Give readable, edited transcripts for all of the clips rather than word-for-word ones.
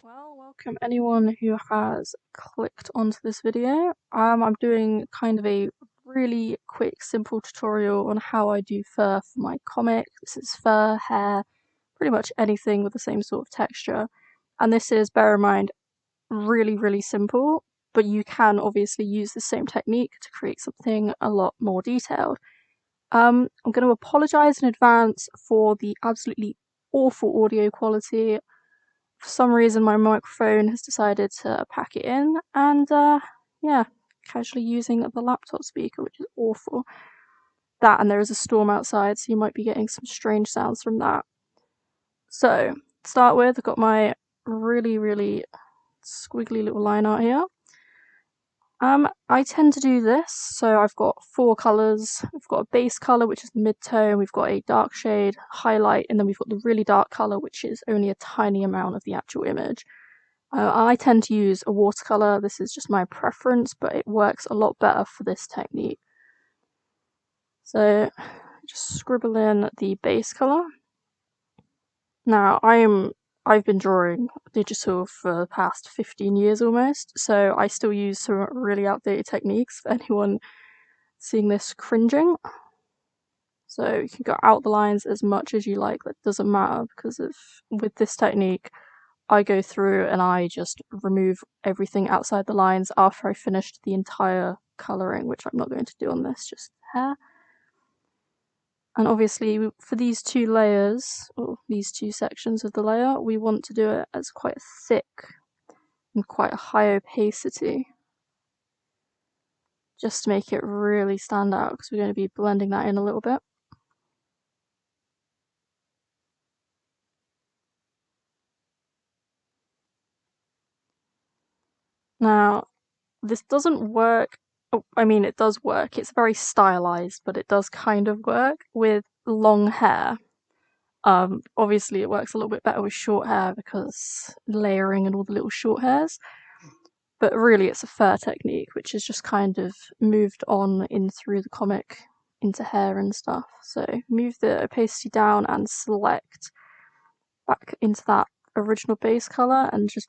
Well, welcome anyone who has clicked onto this video. I'm doing kind of a really quick, simple tutorial on how I do fur for my comic. This is fur, hair, pretty much anything with the same sort of texture. And this is, bear in mind, really simple, but you can obviously use the same technique to create something a lot more detailed. I'm going to apologise in advance for the absolutely awful audio quality. For some reason my microphone has decided to pack it in, and yeah, casually using the laptop speaker, which is awful. That, and there is a storm outside, so you might be getting some strange sounds from that. So, to start with, I've got my really squiggly little line art here. I tend to do this, so I've got 4 colours. We've got a base colour, which is the mid-tone, we've got a dark shade, highlight, and then we've got the really dark colour, which is only a tiny amount of the actual image. I tend to use a watercolour. This is just my preference, but it works a lot better for this technique. So just scribble in the base colour. Now I've been drawing digital for the past 15 years almost, so I still use some really outdated techniques for anyone seeing this cringing. So you can go out the lines as much as you like, that doesn't matter, because with this technique I go through and I just remove everything outside the lines after I finished the entire colouring, which I'm not going to do on this, just hair. And obviously for these 2 layers, or these 2 sections of the layer, we want to do it as quite thick and quite a high opacity, just to make it really stand out, because we're going to be blending that in a little bit. Now, this doesn't work. Oh, I mean, it does work. It's very stylized, but it does kind of work with long hair. Obviously, it works a little bit better with short hair because layering and all the little short hairs. But really, it's a fur technique, which is just kind of moved on in through the comic into hair and stuff. So move the opacity down and select back into that original base color and just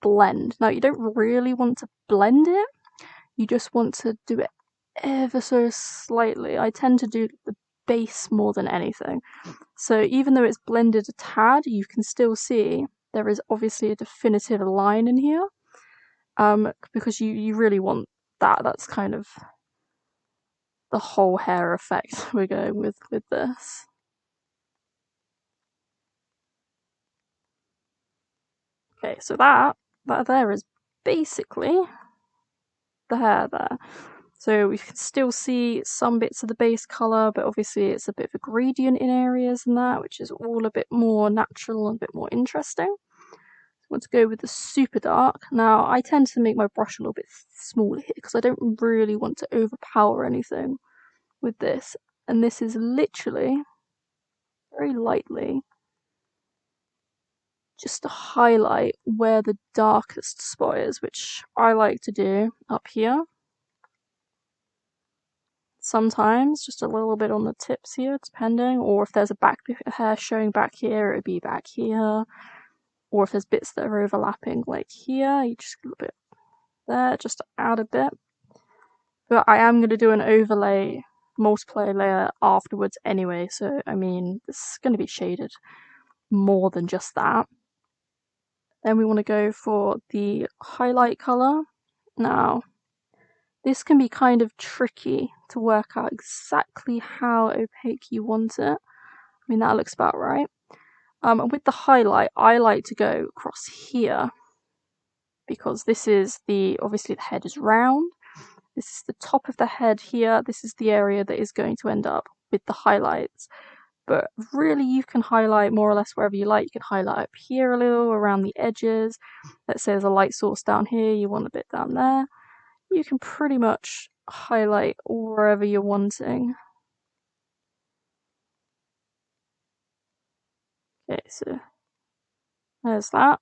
blend. Now, you don't really want to blend it. You just want to do it ever so slightly. I tend to do the base more than anything. So even though it's blended a tad, you can still see there is obviously a definitive line in here. Because you really want that. That's kind of the whole hair effect we're going with this. Okay, so that there is basically the hair there. So we can still see some bits of the base colour, but obviously it's a bit of a gradient in areas and that, which is all a bit more natural and a bit more interesting. So I want to go with the super dark. Now, I tend to make my brush a little bit smaller here because I don't really want to overpower anything with this. And this is literally, very lightly, just to highlight where the darkest spot is, which I like to do up here. Sometimes just a little bit on the tips here, depending, or if there's a back hair showing back here, it would be back here, or if there's bits that are overlapping like here, you just a little bit there, just to add a bit. But I am going to do an overlay, multiply layer afterwards anyway, so I mean, this is going to be shaded more than just that. Then we want to go for the highlight colour. Now, this can be kind of tricky to work out exactly how opaque you want it. I mean, that looks about right. With the highlight, I like to go across here because this is obviously the head is round. This is the top of the head here. This is the area that is going to end up with the highlights. But really, you can highlight more or less wherever you like. You can highlight up here a little, around the edges. Let's say there's a light source down here, you want a bit down there. You can pretty much highlight wherever you're wanting. Okay, so there's that.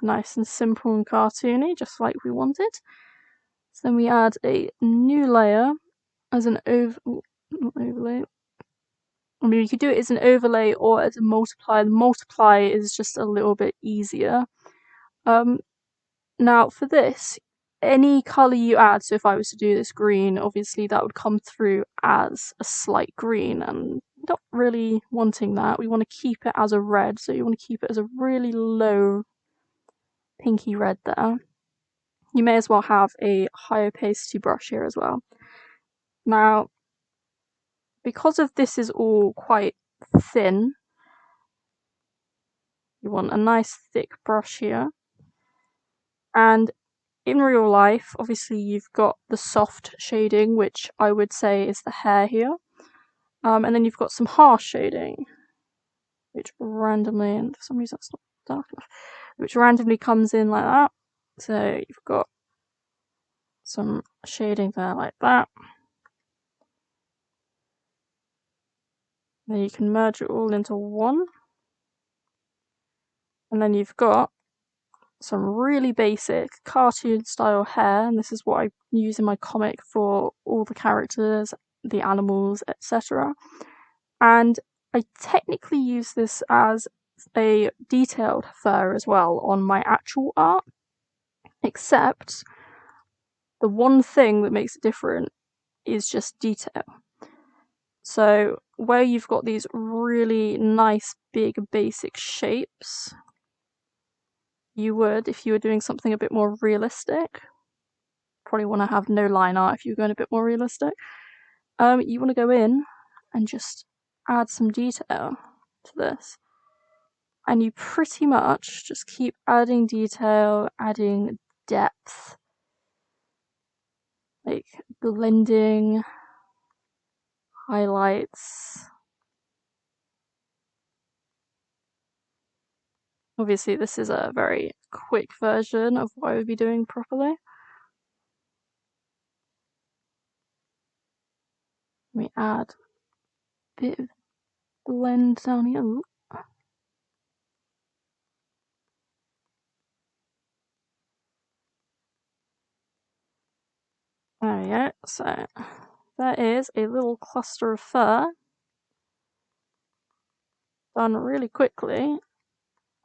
Nice and simple and cartoony, just like we wanted. So then we add a new layer as an overlay. I mean, you could do it as an overlay or as a multiply. The multiply is just a little bit easier. Now for this, any colour you add, so if I was to do this green, obviously that would come through as a slight green, and not really wanting that. We want to keep it as a red, so you want to keep it as a really low pinky red there. You may as well have a high opacity brush here as well. Now, because of this is all quite thin, you want a nice thick brush here. And in real life, obviously you've got the soft shading, which I would say is the hair here. And then you've got some harsh shading, which randomly, and for some reason it's not dark enough, which randomly comes in like that. So you've got some shading there like that. Then you can merge it all into one. And then you've got some really basic cartoon style hair, and this is what I use in my comic for all the characters, the animals, etc. And I technically use this as a detailed fur as well on my actual art, except the one thing that makes it different is just detail. So where you've got these really nice big basic shapes, you would, if you were doing something a bit more realistic, probably want to have no line art if you're going a bit more realistic, you want to go in and just add some detail to this. And you pretty much just keep adding detail, adding depth, like blending, highlights. Obviously this is a very quick version of what I would be doing properly. Let me add a bit of blend down here. Ooh. There we go. So there is a little cluster of fur done really quickly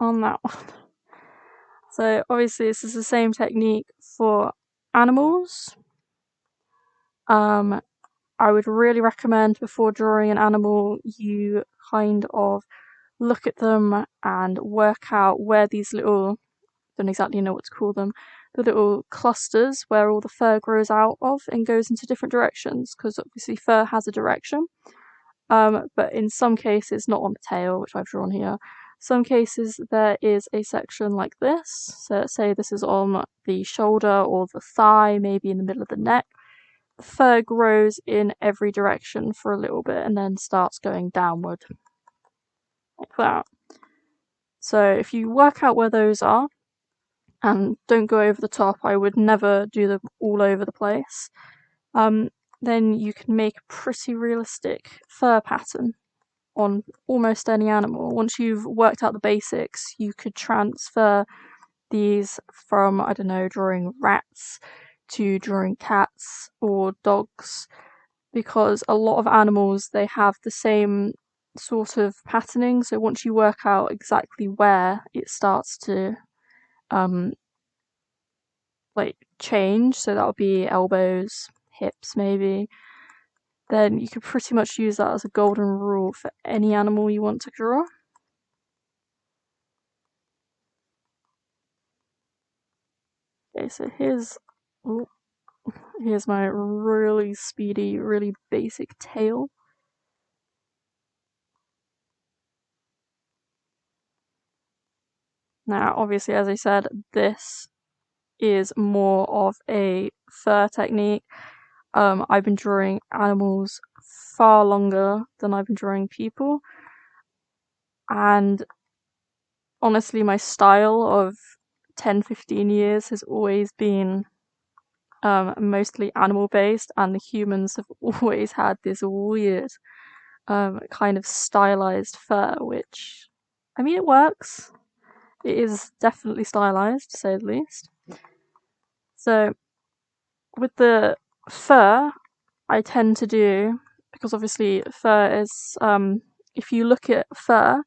on that one. So obviously this is the same technique for animals. I would really recommend before drawing an animal you kind of look at them and work out where these little, don't exactly know what to call them, the little clusters where all the fur grows out of and goes into different directions, because obviously fur has a direction. But in some cases, not on the tail, which I've drawn here, some cases there is a section like this. So say this is on the shoulder or the thigh, maybe in the middle of the neck. The fur grows in every direction for a little bit and then starts going downward, like that. So if you work out where those are, and don't go over the top, I would never do them all over the place, then you can make a pretty realistic fur pattern on almost any animal. Once you've worked out the basics, you could transfer these from, I don't know, drawing rats to drawing cats or dogs, because a lot of animals, they have the same sort of patterning. So once you work out exactly where it starts to like change, so that'll be elbows, hips maybe, then you could pretty much use that as a golden rule for any animal you want to draw. Okay, so here's my really speedy, really basic tail. Now, obviously, as I said, this is more of a fur technique. I've been drawing animals far longer than I've been drawing people, and honestly, my style of 10-15 years has always been mostly animal based, and the humans have always had this weird kind of stylized fur, which, I mean, it works. It is definitely stylized, to say the least. So with the fur, I tend to do, because obviously fur is, if you look at fur,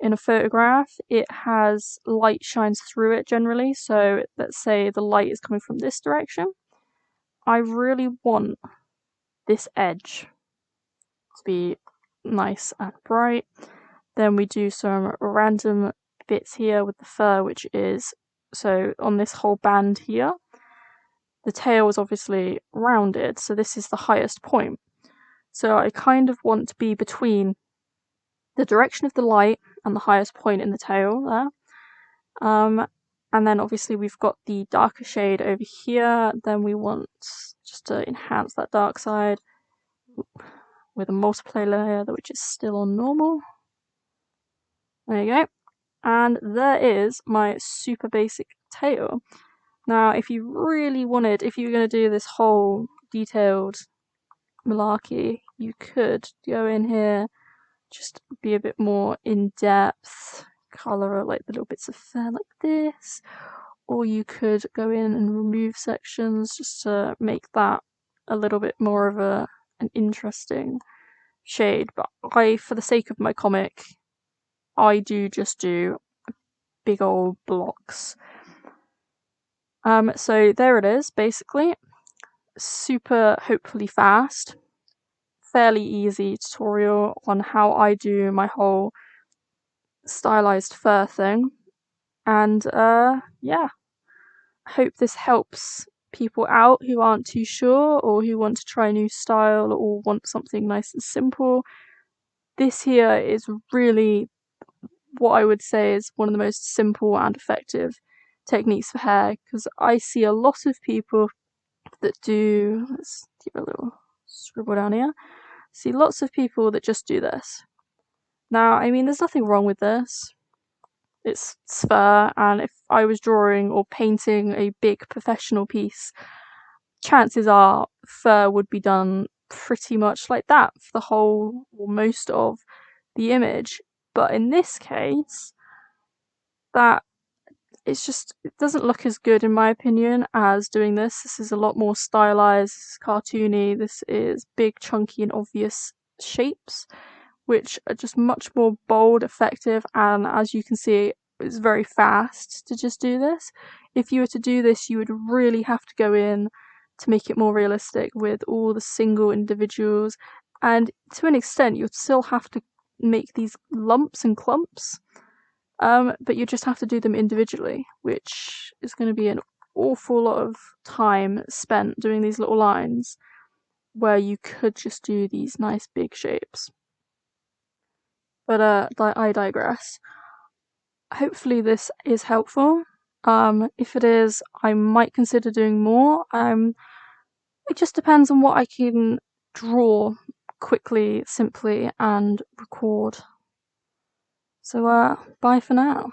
in a photograph, it has light shines through it generally. So let's say the light is coming from this direction. I really want this edge to be nice and bright. Then we do some random bits here with the fur, which is, so on this whole band here, the tail is obviously rounded, so this is the highest point. So I kind of want to be between the direction of the light and the highest point in the tail there. And then obviously we've got the darker shade over here. Then we want just to enhance that dark side with a multiply layer, which is still on normal. There you go. And there is my super basic tail. Now, if you really wanted, if you were going to do this whole detailed malarkey, you could go in here, just be a bit more in depth, colour like the little bits of fur like this, or you could go in and remove sections just to make that a little bit more of an interesting shade. But for the sake of my comic, I just do big old blocks. So there it is, basically. Super, hopefully fast, fairly easy tutorial on how I do my whole stylized fur thing. And yeah, I hope this helps people out who aren't too sure or who want to try a new style or want something nice and simple. This here is really what I would say is one of the most simple and effective techniques for hair, because I see a lot of people that do, let's give a little scribble down here, see lots of people that just do this. Now, I mean, there's nothing wrong with this. It's fur, and if I was drawing or painting a big professional piece, chances are fur would be done pretty much like that for the whole or most of the image. But in this case, that it's just, it doesn't look as good in my opinion as doing this. This is a lot more stylized, this is cartoony, this is big, chunky and obvious shapes, which are just much more bold, effective, and as you can see, it's very fast to just do this. If you were to do this, you would really have to go in to make it more realistic with all the single individuals, and to an extent you'd still have to make these lumps and clumps, but you just have to do them individually, which is going to be an awful lot of time spent doing these little lines where you could just do these nice big shapes. But I digress. Hopefully this is helpful. If it is, I might consider doing more. It just depends on what I can draw quickly, simply, and record. So bye for now.